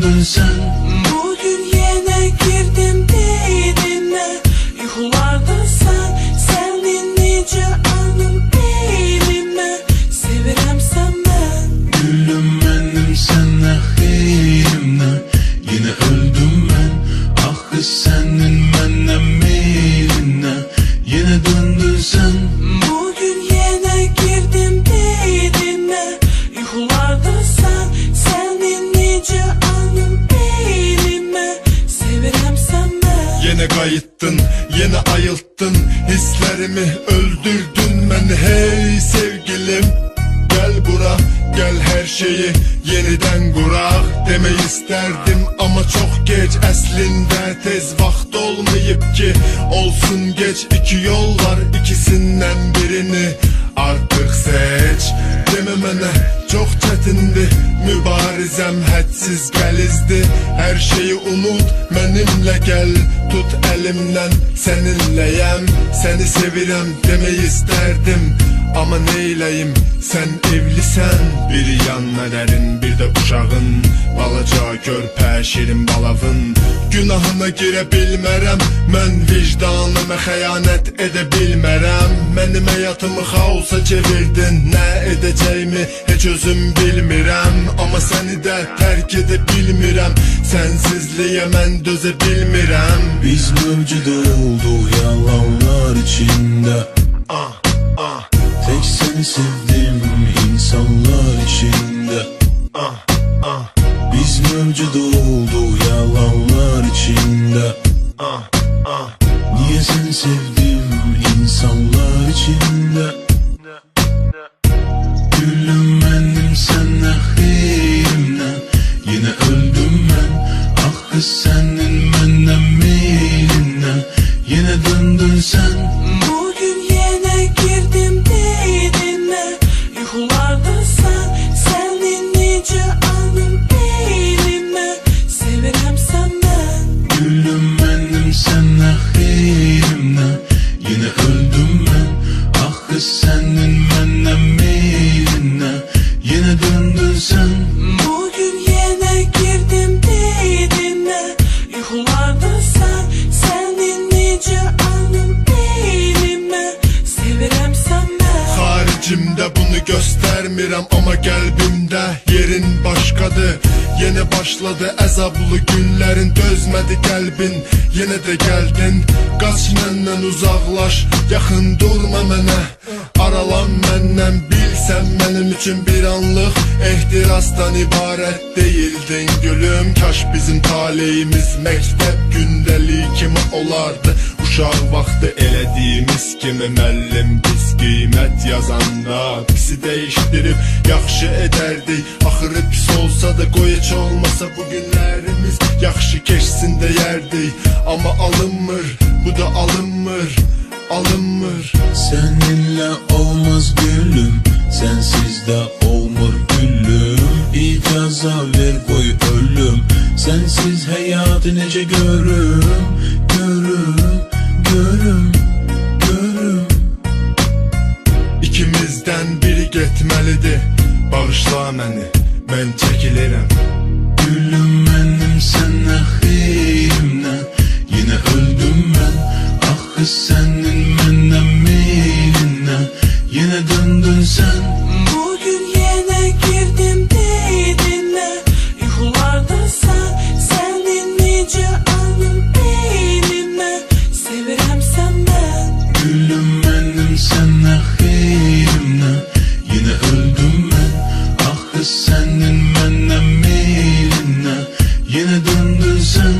döndün sen. Bugün yine girdim derine, yuxularda sen necə alım elime. Sevirəm sən mən. Gülüm mənim sənə xeyrimlə, yine öldüm mən. Axı sənin məndən meylinlə, yine döndün sen. Bugün yine girdim derine, yuxularda sen necə alım elime. Sevirəm sən mən. Yine kayıttın, yine ayılttın, hislerimi öldürdün beni. Hey sevgilim, gel bura, gel her şeyi yeniden kurak. Demeyi isterdim ama çok geç. Əslində tez vaxt olmayıp ki, olsun geç. İki yol var, ikisinden birini artık seç. Deme mənə çok çetindi, mübarizem hədsiz gəlizdi. Her şeyi unut, benimle gel, tut elimden, seninleyem. Seni sevirəm demeyi isterdim ama neyleyim, sen evlisen. Bir yanına derin, bir de uşağın, balaca körpə şirin balavın. Günahına girə bilmərəm, mən vicdanıma xəyanət edə bilmərəm. Mənim həyatımı xaosa çevirdin, nə edəcəyimi heç özüm bilmirəm. Amma səni də tərk edə bilmirəm, sensizliyə mən dözə bilmirəm. Biz mövcud olduk yalanlar içinde. Tek seni sevdim insanlar içinde. Biz mevcut olduk yalanlar içinde. Niye seni sevdim insanlar içinde? Gülüm benim sənə xeyrimlə, yine öldüm mən. Axı sənin məndən meylinlə, yine döndün sen. Bugün yine girdim derine, yuxularda sen necə alım elime. Sevirəm sən mən. Gülüm benim sənə xeyrimlə, yine öldüm mən. Axı sənin məndən meylinlə, yine döndün sen. Bugün yine girdim derine, yuxularda sen necə alım elime. Sevirəm sən mən. Haricimde bunu göstermirəm ama kalbimde yerin başkadır. Yine başladı əzablı günlerin, dözmədi qəlbin, yine de geldin. Qaç məndən uzaqlaş, yaxın durma mənə, aralan məndən. Bilsən mənim üçün bir anlıq ehtirasdan ibarət değildin gülüm. Kaş bizim taleyimiz məktəb gündəliyi kimi olardı. Uşaq vaxtı elədiyimiz kimi müəllim biz qiymət yazanda pisi dəyişdirib yaxşı edərdik. Axırı pis olsa da qoy heç olmasa bu günlərimiz yaxşı keçsin deyərdik. Amma alınmır, bu da alınmır, alınmır. Seninle olmaz gülüm, sensiz de olmur gülüm. İcaza ver koy ölüm, sensiz hayatı nece görüm. Görüm, görüm, görüm. İkimizdən biri getməlidir, bağışla məni, mən çəkilirəm. Gülüm benim sənə xeyrimlə, yine öldüm mən. Axı sənin məndən meylinlə, yine döndün sen. Bugün yine girdim derine, yuxularda sen necə alım elime. Sevirəm sən mən. Gülüm benim sənə xeyrimlə, yine öldüm mən. Axı sənin məndən meylinlə, yine döndün sen.